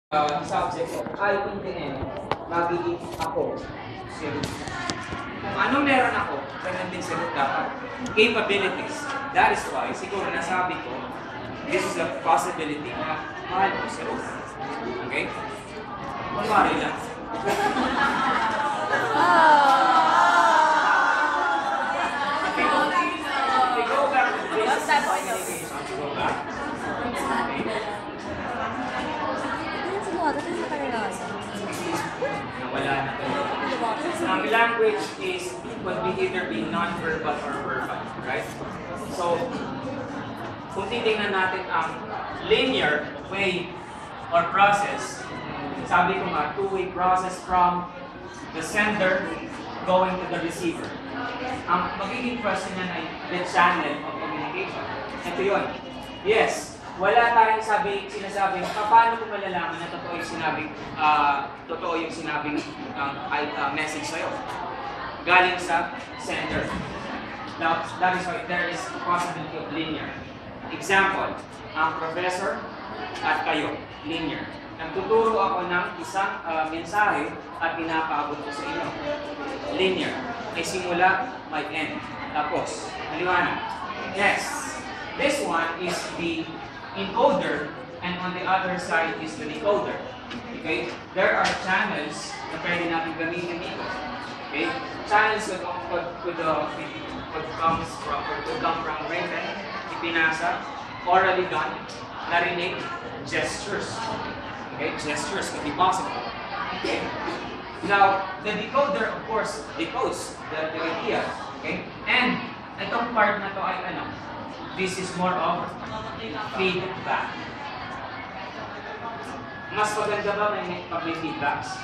subject ay in the end, magiging ako si Ruth. Kung anong meron ako, ganun din si Ruth dapat. Capabilities. That is why, siguro nasabi ko, this is a possibility na mahal ko si Ruth. Okay? Kunwari lang. If we go back to the basics of communication, go back. Nawala na to. Ang language could be either be non-verbal or verbal, right? So, kung titingnan natin ang linear way or process, sabi ko nga, two-way process from the sender going to the receiver. Ang magiging question niyan ay the channel of communication. Ito yun. Yes, wala tayong sinasabing, paano ko malalaman na totoo yung sinabing message sa'yo? Galing sa sender. Now, that is why there is a possibility of linear. Example, ang professor at kayo, linear. Nagtuturo ako ng isang mensahe at pinapaabot ko sa inyo. Linear. May simula, may end. Tapos, maliwanag. Yes, this one is the encoder, and on the other side is the decoder. Okay? There are channels na pwede natin gamitin dito. Okay? Channels could come from written, ipinasa, orally done, narinig, gestures. Okay? Gestures could be possible. Okay? Now, the decoder, of course, decodes the idea. Okay? And itong part na to ay ano? This is more of feedback. Mas maganda ba may feedbacks?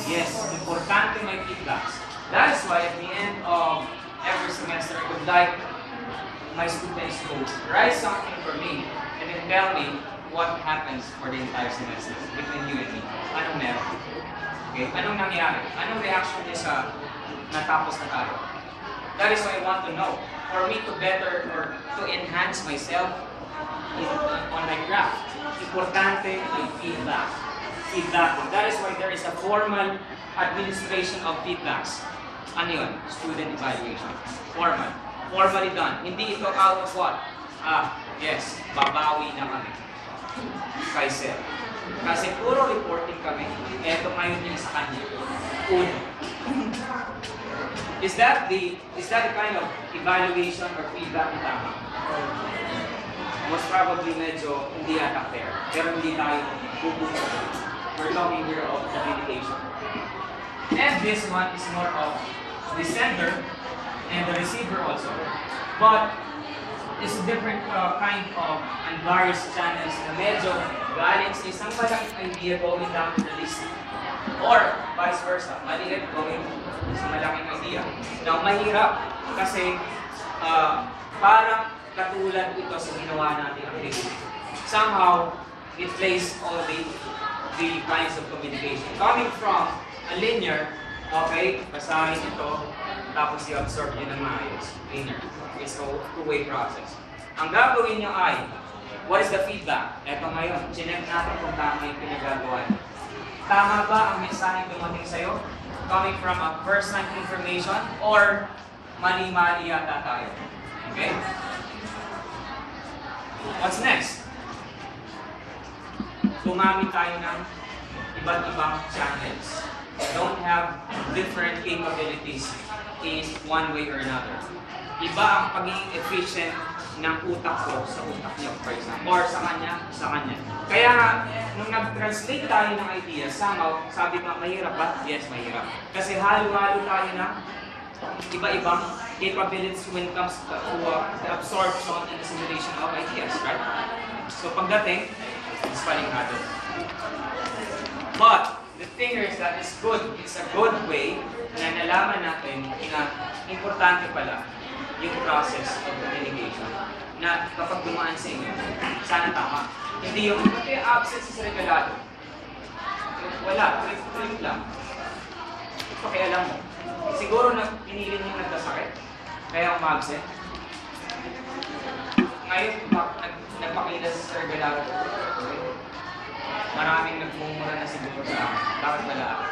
Yes, importante may feedbacks. That is why at the end of every semester, I would like my students to write something for me and then tell me what happens for the entire semester between you and me. Anong meron? Okay? Anong nangyari? Anong reaction niya sa natapos na tayo? That is why I want to know. For me to better or to enhance myself on my craft, importante yung feedback. Feedback. That is why there is a formal administration of feedbacks. Ano yun? Student evaluation. Formal. Formally done. Hindi ito out of what? Yes, babawi na kami. Kay Sir. Kasi puro reporting kami. Eto ngayon yung sa kanya. Uno. Is that the kind of evaluation or feedback na tama? Most probably medyo hindi yata fair. Pero hindi tayo bubuto. We're talking here of communication. And this one is more of the sender and the receiver also. But it's a different kind of and various channels na medyo galing sa isang malaking idea going down to the list. Or vice versa, maliit going sa malaking idea. Now, mahirap kasi parang katulad ito sa ginawa natin activity. Somehow, it plays all the kinds of communication. Coming from a linear, okay, basahin ito, tapos i-absorb nyo ng maayos. Linear. It's a two-way process. Ang gagawin nyo ay, what is the feedback? Ito ngayon, chinek natin kung tama yung pinagagawa. Tama ba ang mensaheng dumating sa'yo? Coming from a first-hand information or mali-mali yata tayo? Okay? What's next? Gumamit tayo ng iba't ibang channels. Don't have different capabilities in one way or another. Iba ang pagiging efficient ng utak ko sa utak niyo, for example. Or sa kanya, sa kanya. Kaya nung nag-translate tayo ng idea, somehow, sabi ko, mahirap ba? Yes, mahirap. Kasi halo-halo tayo ng iba-ibang capabilities when it comes to the absorption and assimilation of ideas, right? So pagdating, it's palingado. But, the thing is that it's good. It's a good way na nalaman natin na importante pala yung process of communication na kapag dumaan sa inyo, sana tama. Hindi yung absent sa regalado. Wala, trip lang. Pakialam mo. Siguro na pinili niyo nagkasakit, kaya umabsent. Ngayon, nagpakita sa regalado. maraming nagmumura na siguro sa akin. Bakit wala ako?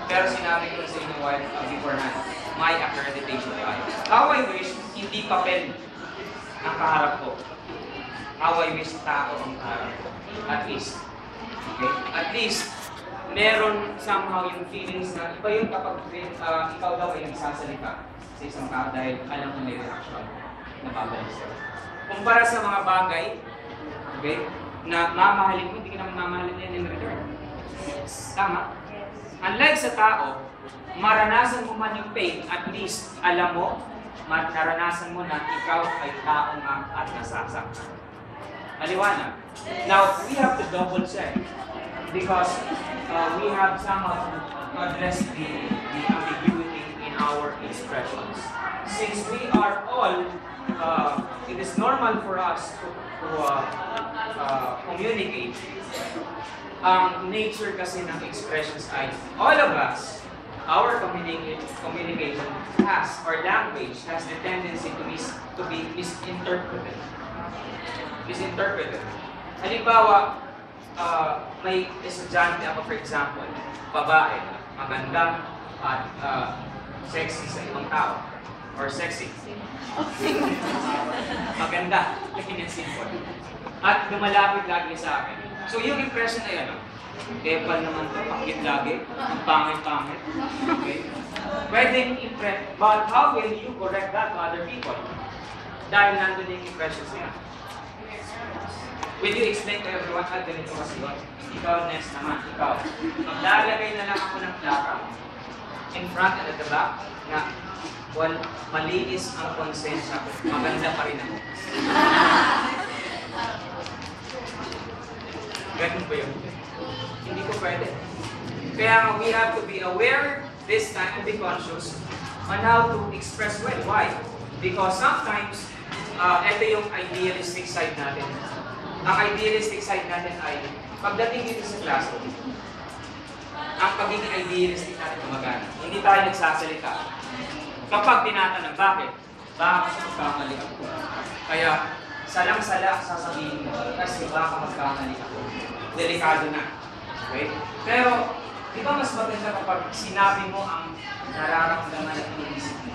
Pero sinabi ko sa inyo beforehand, may accreditation tayo. How I wish, hindi papel ang kaharap ko. How I wish tao ang kaharap ko. At least. Okay? At least, meron somehow yung feelings na iba yung kapag ikaw daw ay nagsasalita sa isang tao dahil alam mo may reaction na babalik sa'yo. Kumpara sa mga bagay, okay, na mamahalin mo, hindi ka naman mamahalin yan in return. Tama? Unlike sa tao, maranasan mo man yung pain, at least alam mo, naranasan mo na ikaw ay tao nga at nasasaktan. Maliwanag. Now, we have to double check because we have somehow to address the ambiguity in our expressions. Since we are all, it is normal for us to communicate. Ang nature kasi ng expressions ay all of us, our communication has, or language has the tendency to be misinterpreted. Halimbawa, may estudyante ako, for example, babae, maganda at sexy sa ibang tao, or sexy. Maganda, looking and simple. At lumalapit lagi sa akin. So yung impression ay ano? Kepal naman ito, pakit lagi, ang pangit-pangit. Okay? Pwedeng impress, but how will you correct that to other people? Dahil nandun yung impressions niya. Will you explain to everyone, ganito kasi yun? Ikaw, next naman, ikaw. Maglalagay na lang ako ng plaka in front and at the back na malinis ang konsensya ko. Maganda pa rin ako. Ganun ba yun? Hindi ko pwede. Kaya we have to be aware this time and be conscious on how to express well. Why? Because sometimes, ito yung idealistic side natin. Ang idealistic side natin ay, pagdating dito sa classroom, ang pagiging idealistic natin gumagana. Hindi tayo nagsasalita. Kapag tinatanong, bakit? Baka magkamali ako. Kaya, salang-sala sasabihin mo, kasi baka magkamali ako. Delikado na. Okay? Pero, di ba mas maganda kapag sinabi mo ang nararamdaman at iniisip mo?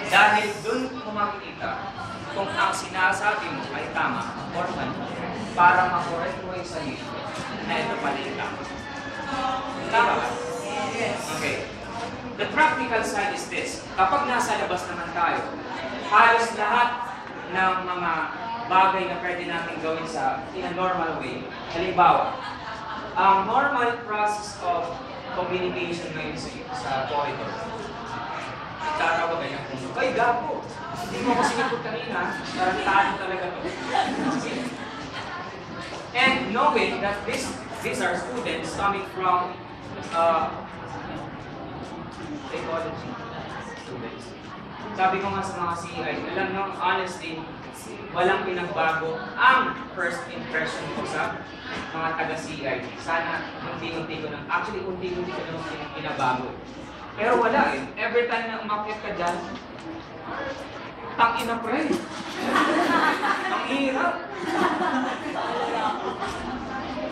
Dahil dun mo makikita kung ang sinasabi mo ay tama or mali, para makorek mo yung sarili na ito pala yung tama. Tama ba? Yes. Okay. The practical side is this. Kapag nasa labas naman tayo, halos lahat ng mga bagay na pwede natin gawin in a normal way. Halimbawa, ang normal process of communication ngayon sa corridor. Tatawa ganyan kung, ay gapo! Hindi mo ako sinipot kanina, tarantado talaga to. And knowing that these are students coming from psychology students. Sabi ko nga sa mga CI, alam nyo, honestly, walang pinagbago ang first impression ko sa mga taga-CI. Sana unti-unti ko nang, actually unti-unti ko nang pinabago. Pero wala eh. Every time na umakyat ka dyan, tangina pre. Ang hirap.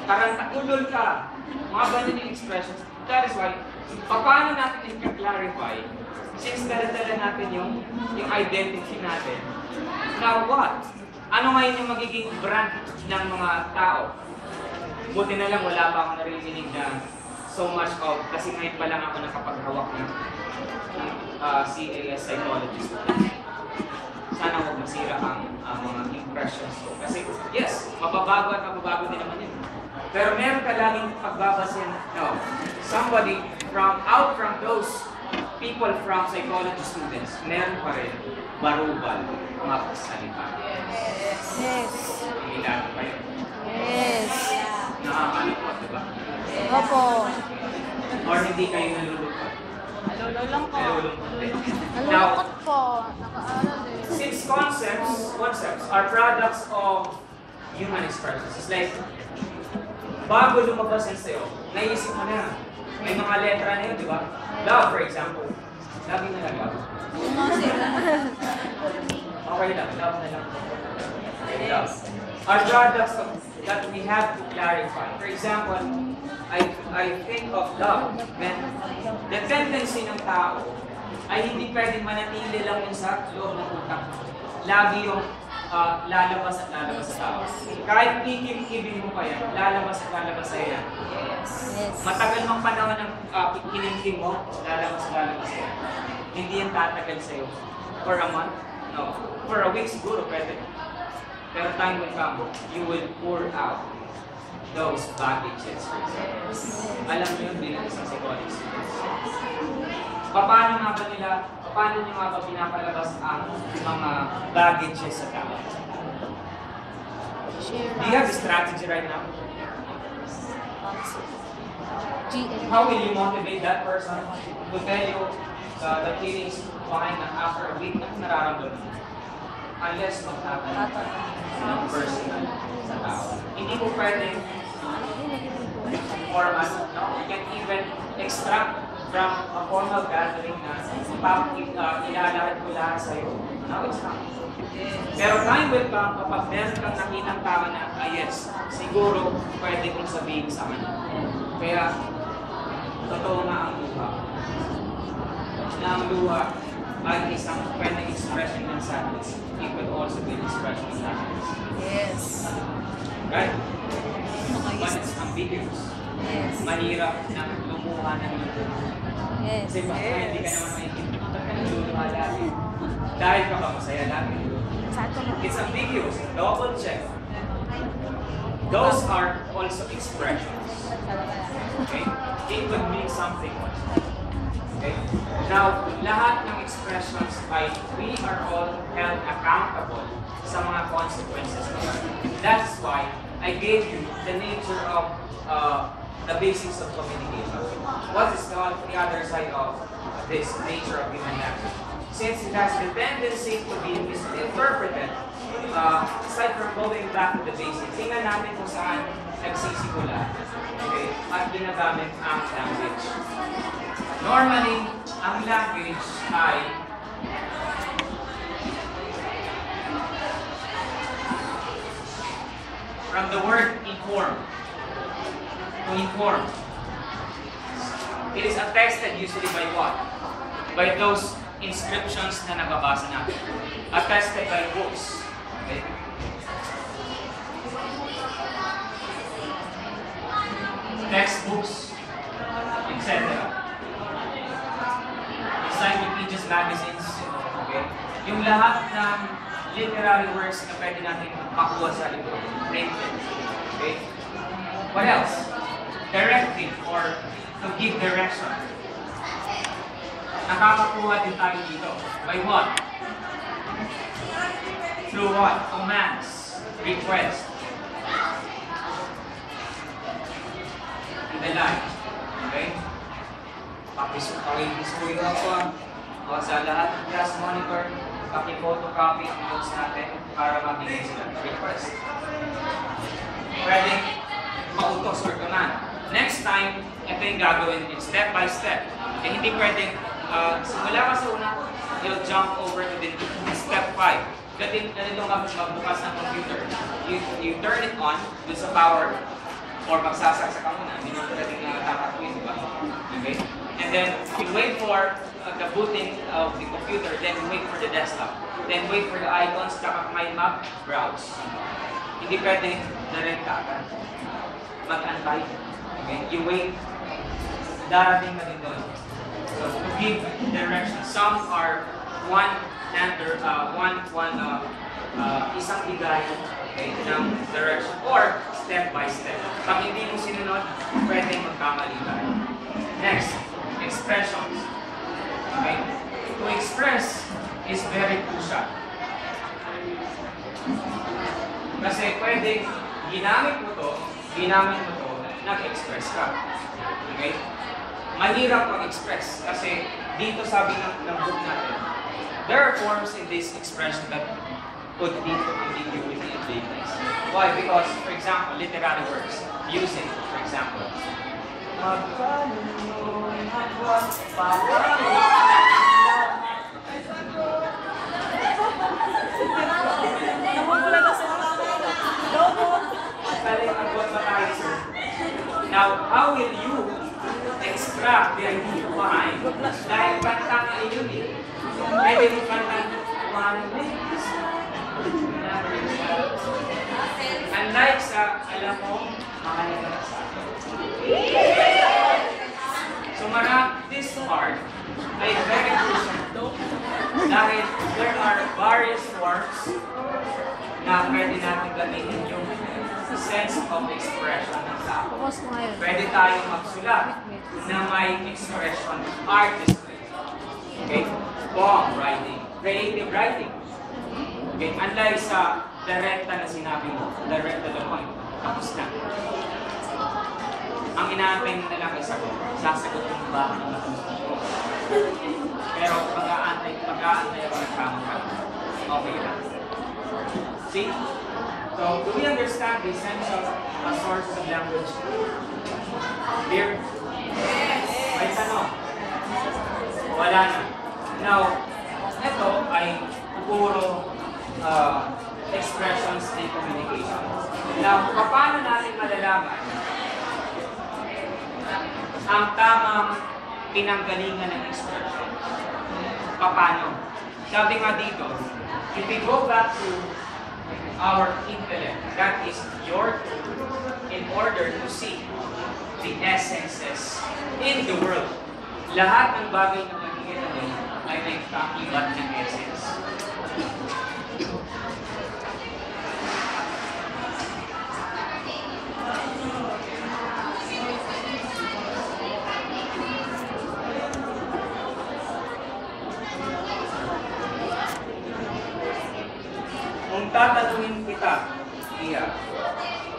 Tarantakudol ka. Mga ganun yung expressions. That is why, paano natin i-clarify since dala-dala natin yung identity natin. Now what? Ano ngayon yung magiging brand ng mga tao? Buti na lang wala pa ako naririnig na so much of, kasi ngayon pa lang ako nakapaghawak ng CAS psychologist. Sana huwag masira ang mga impressions ko. Kasi yes, mababago at mababago din naman yun. Pero meron ka laging pagbabasin, no, somebody out from those people from psychology students, meron pa rin barubal makasalita. Yes. Ilan pa yun? Yes. Nakakalungkot, diba? Opo. Or hindi kayo nalulungkot? Lolo lang po. Nalulungkot din. Nalulungkot po. Nakaaral din. Since concepts are products of human expressions, it's like, bago lumabas yan sa'yo, naisip mo na. May mga letra na yun, di ba? Love, for example. Lagi na lang love. Okay lang, love na lang. Okay, love. Our products of that we have to clarify. For example, I think of love when the tendency ng tao ay hindi pwedeng manatili lang yun sa loob ng utak. Lagi yung lalabas at lalabas sa tao. Kahit ikim-ibig mo pa yan, lalabas at lalabas sa yan. Yes. Matagal mang panahon ng kinimkim mo, lalabas at lalabas sa yan. Hindi yan tatagal sa'yo. For a month? No. For a week siguro pwede. Pero time will come, you will pour out those baggages. Alam niyo yun bilang isang psychologist. Paano nyo nga ba pinapalabas ang mga baggages sa tao? Do you have a strategy right now? How will you motivate that person to tell you the feelings behind na after a week na nararamdaman? Unless magtatanong ng personal sa tao. Hindi mo pwedeng formal, no? You can even extract from a formal gathering na ilalahad ko lahat sa'yo. No, it's not. Pero time will come kapag meron kang nakitang tao na, yes, siguro pwede kong sabihin sa kanya. Kaya, totoo nga ang luha. Na ang luha ay isang pwedeng expression ng sadness. It could also be an expression of happiness. Yes. Right? But it's ambiguous. Yes. Mahirap na lumuha ng luha. Yes. Kasi baka hindi ka naman maintindihan. Ba't ka naluluha lagi? Dahil ka ba masaya lagi? It's ambiguous. Double check. Those are also expressions. Okay? It could mean something also. Okay? Now, lahat ng expressions ay we are all held accountable sa mga consequences. That's why I gave you the nature of the basics of communication. What is the other side of this nature of human language? Since it has the tendency to be misinterpreted, aside from going back to the basics, tingnan natin kung saan nagsisimula, okay, at ginagamit ang language. Normally, ang language ay from the word inform, to inform. It is attested usually by what? By those inscriptions na nababasa natin. Attested by books. Okay? Textbooks, etc. Encyclopedias, magazines, okay? Yung lahat ng literary works na pwede natin makuha sa libro, printed. Okay? What else? Directing or to give direction. Nakakakuha din tayo dito. By what? Through what? Commands, requests, and the like. Okay? Pakisuyo ako sa lahat ng class monitor, paki-photocopy ang notes natin para mabigay sila ng request. Pwede mautos or command. Next time, ito yung gagawin din, step by step. Eh, hindi pwedeng simula ka sa una, you'll jump over to the step 5. Ganito magbukas ng computer. You turn it on, dun sa power, or magsasaksa ka muna. Hindi mo pwedeng nakakatuin, di ba? Okay? And then, you wait for the booting of the computer, then wait for the desktop. Then wait for the icons, tsaka may map, browse. Hindi pwedeng direct agad. Mag-antay. Okay? You wait. Darating na din doon. So, to give direction. Some are isang bigay, okay, ng direction or step by step. Pag hindi mo sinunod, pwede magkamali tayo. Next, expressions. Okay? To express is very crucial. Kasi pwede, ginamit mo to, nag-express ka. Okay? Mahirap mag-express kasi dito sabi ng book natin, there are forms in this expression that could lead to ambiguity and vagueness. Why? Because, for example, literary works, music, for example. galing ang what ba tayo, sir? Now, how will you extract the idea behind? Dahil kantang ay yun eh. Pwede mo kantang one week. Unlike sa, alam mo, makalimutan sa so this part ay very crucial dahil there are various forms na pwede natin gamitin yung sense of expression ng tao. Pwede tayong magsulat na may expression artistry. Okay? Poem writing, creative writing. Okay? Unlike sa direkta na sinabi mo, direct to the point, tapos na. Ang inaantay mo na lang ay sasagot mo ba ang pero pag-aantay ako ng camera, okay lang. See? So, do we understand the essential sources of language? Clear? Yes! May tanong? Wala na. Now, ito ay puro expressions and communication. Now, paano natin malalaman ang tamang pinanggalingan ng expression? Paano? Sabi nga dito, if we go back to our intellect, that is your tool, in order to see the essences in the world. Lahat ng bagay na makikita mo ay may kakibat ng essence. Kung tatanungin kita, Iya,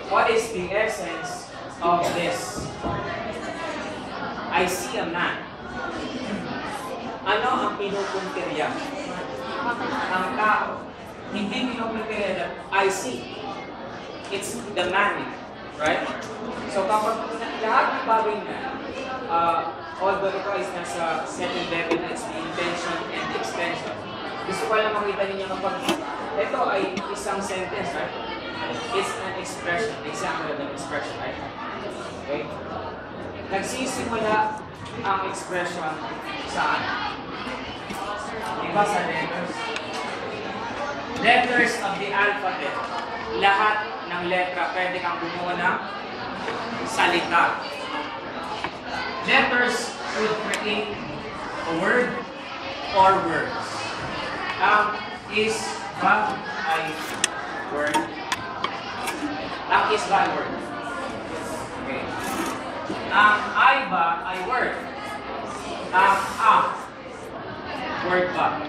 what is the essence of this? I see a man. Ano ang pinupuntirya? Ang tao. Hindi pinupuntirya that I see. It's the man, right? So kapag lahat ng bagay na, although ito is nasa second level na, it's the intention and the extension. Gusto ko lang makita ninyo kapag ito ay isang sentence, right? It's an expression, example of an expression, right? Okay? Nagsisimula ang expression saan? Diba sa letters? Letters of the alphabet. Lahat ng letra, pwede kang gumawa ng salita. Letters should create a word or words. Is ba ay word? Ang is ba ay word? Okay. Ang I ba ay word? Ang word ba?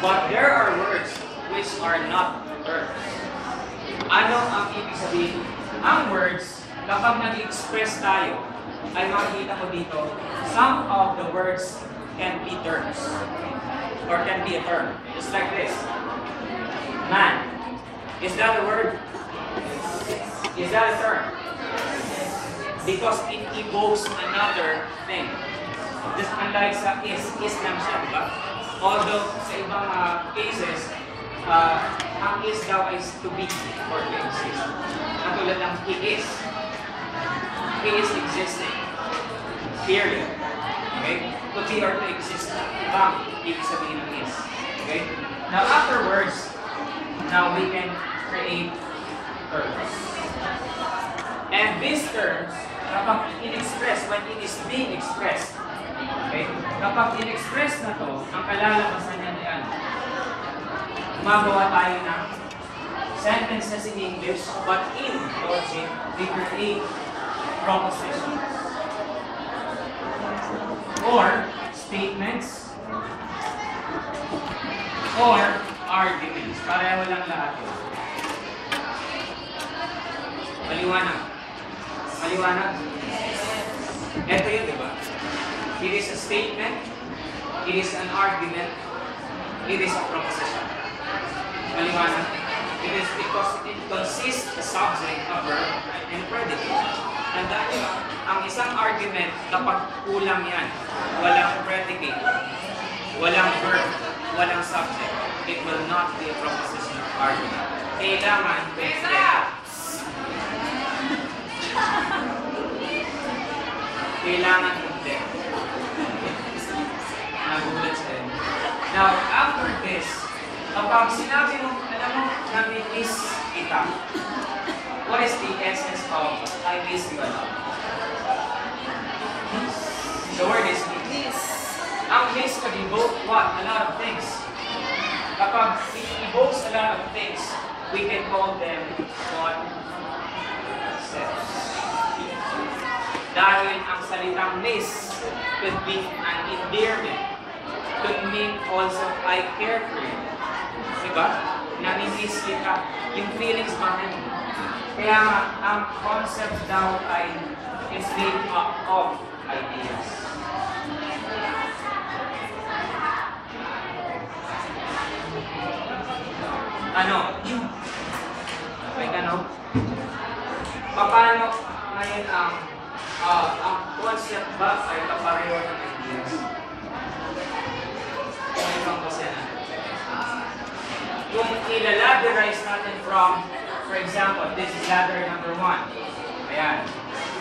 But there are words which are not words. Ano ang ibig sabihin? Ang words, kapag nag-express tayo, ay makikita mo dito, some of the words can be terms. Or can be a term. Just like this. Man. Is that a word? Is that a term? Because it evokes another thing. Just unlike sa is lang siya, diba? Although sa ibang cases, ang is daw is to be or to exist. Katulad ng he is. He is existing. Period. Okay? To be or to exist. Ibang ibig sabihin ng is. Okay? Now afterwards, now we can create terms. And these terms, kapag in-express, when it is being expressed, okay? Kapag in-express na to, ang kalalabasan niya ay ano? Gumagawa tayo ng sentences in English, but in logic, we create propositions. Or statements, or arguments. Pareho lang lahat yun. Maliwanag. Maliwanag? Ito yun, di ba? It is a statement, it is an argument, it is a proposition. Maliwanag? It is because it consists a subject, a verb, and predicate. Tandaan nyo, ang isang argument, kapag kulang yan, walang predicate, walang verb, walang subject, it will not be a proposition of argument. Kailangan, kailangan mag-depth. Nagulat sa'yo. Now, after this, kapag sinabi mo, alam mo, nami-miss kita, what is the essence of I miss you a lot? The word is miss. Ang miss could evoke what? A lot of things. Kapag it evokes a lot of things, we can call them what? Concepts. Dahil ang salitang miss could be an endearment. Could mean also I care for you. Diba? Nami-miss kita. Yung feelings behind mo. Kaya nga, ang concept daw ay is made up of ideas. Ano? May ano? Paano ngayon ang concept ba ay kapareho ng ideas? May ibang kasi na. Kung ilalabirize natin from, for example, this is ladder number 1. Ayan.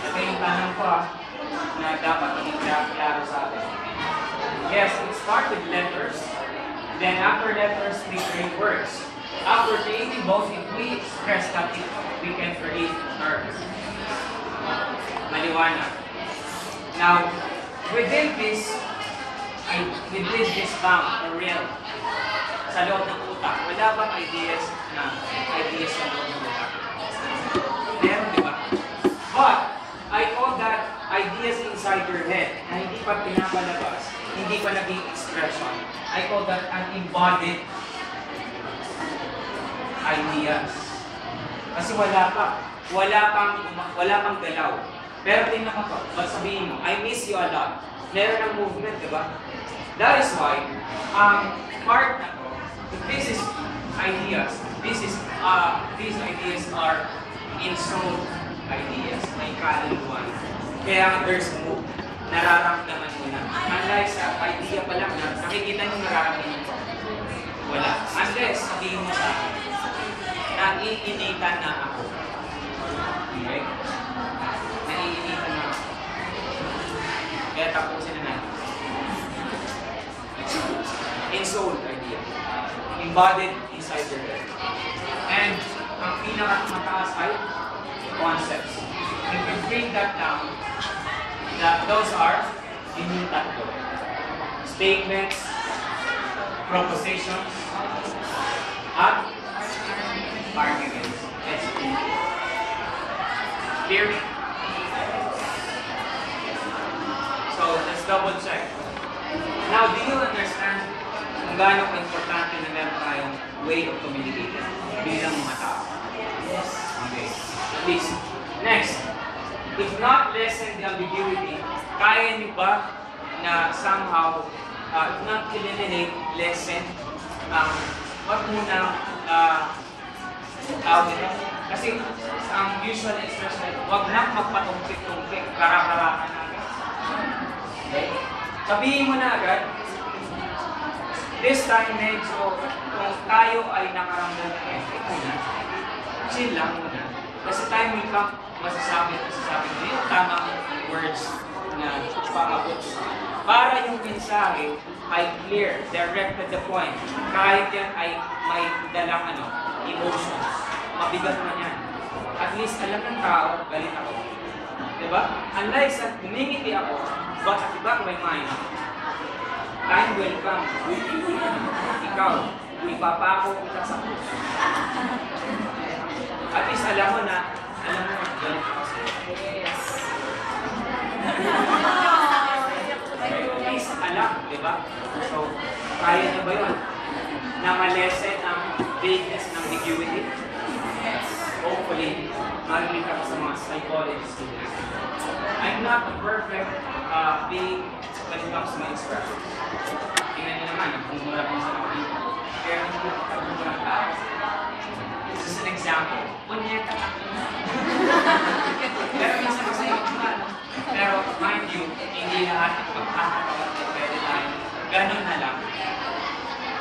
Ito yung tanong ko na dapat maging klaro sa atin. Yes, it starts with letters. Then after letters, we create words. After creating both, if we express that, we can create terms. Maliwanag. Now, within this bound, or real, sa loob ng utak, wala bang ideas sa loob ng utak? Meron, di ba? But, I call that ideas inside your head na hindi pa pinapalabas, hindi pa naging expression. I call that an embodied ideas. Kasi wala pang galaw. Pero tingnan mo to, ba't sabihin mo, I miss you a lot. Meron ng movement, di ba? That is why, part na to, this is ideas. These ideas are in-soul ideas. May kaluluwan. Kaya there's move. Nararamdaman mo na. Unlike sa idea pa lang, nakikita mo nararamdaman mo. Wala. Unless sabihin mo sa akin, naiinitan na ako. Okay? Naiinitan na ako. Kaya tapusin na natin. In-soul idea. Embodied inside your head. And ang pinakamataas ay concepts. If you bring that down, those are yung tatlo. Statements, propositions, at arguments. Clear? So, let's double check. Now, do you understand kung gaano ka-importante na meron tayong way of communicating bilang mga tao? Yes. Okay. At least. Next. If not lessen the ambiguity, kaya niyo ba na somehow, if not eliminate, lessen, wag muna, tawag nito. Kasi ang usual expression, wag lang magpatungkit-tungkit, karakarakan natin. Okay? Sabihin mo na agad, this time medyo, kung tayo ay nakaramdam na muna, chill lang muna. Kasi time will come, masasabi mo yung tamang words na paabot. Para yung mensahe ay clear, direct to the point. Kahit yan ay may dalang emotions. Mabigat man yan. At least alam ng tao, galit ako. Diba? Unlike sa humingiti ako, but at the back of my mind, time will come. Ikaw, ipapako kita sa puso. At least alam mo, galit ako sa'yo. Yes. At least alam, diba? So, kaya niyo ba yun? Na malesen ang vagueness ng ambiguity? Yes. Hopefully, marinig ka sa mga psychology students. I'm not a perfect being when it comes to my expression. Tingnan niyo naman, nagmumura ko sa mga dito. Pero hindi ko nagmumura tao. This is an example. Punyeta ka. Pero minsan kasi pero mind you, hindi lahat ng pagkakataon na pwede tayo. Ganun na lang.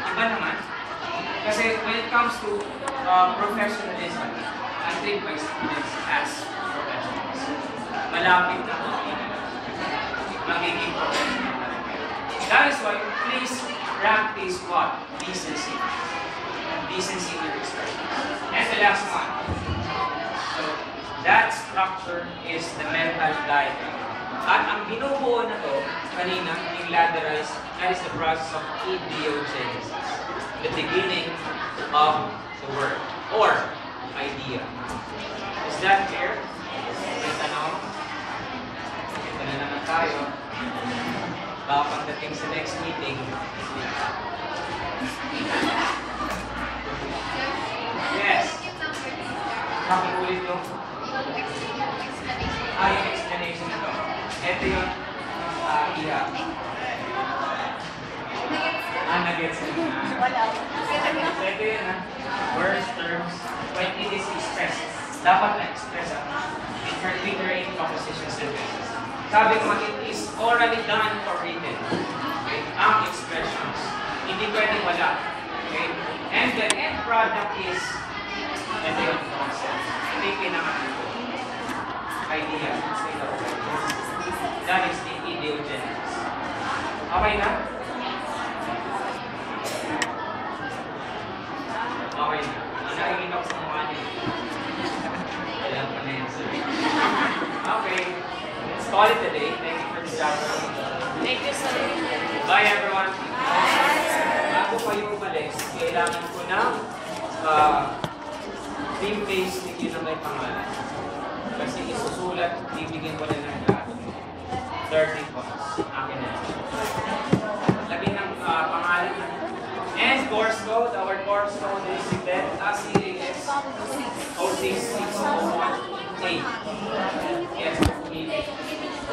Iba naman. Kasi when it comes to professionalism, I treat my students as professionals. Malapit na ako. magiging professional na rin kayo. That is why, please practice what? Decency. Decency in your expressions. And the last one. So, that structure is the mental diagram. At ang binubuo na to, kanina, yung ladderized, that is the process of ideogenesis. The beginning of the word or idea. Is that clear? May tanong? Ito na naman tayo. Baka pagdating sa next meeting. Yes. Ulit yung yung explanation nito. Ito yung iha. Nagets. Wala. Ito yun words, terms, when it is expressed. Dapat na-express in composition sentences. Sabi ko, it is orally done or written. Okay? Ang expressions. Hindi pwedeng wala. Okay? And the end product is ito yung concept. Ito yung pinaka-ito. Idea. That is the ideogenesis. Okay na? Okay na. Nakikita ko sa mukha niyo. Alam ko na yun, sir. Okay. Let's call it a day. Thank you for the chapter. Thank you, sir. Bye, everyone. Bago kayo umalis, kailangan ko ng theme page ninyo na may pangalan. Kasi isusulat, bibigyan ko na ng lahat. 30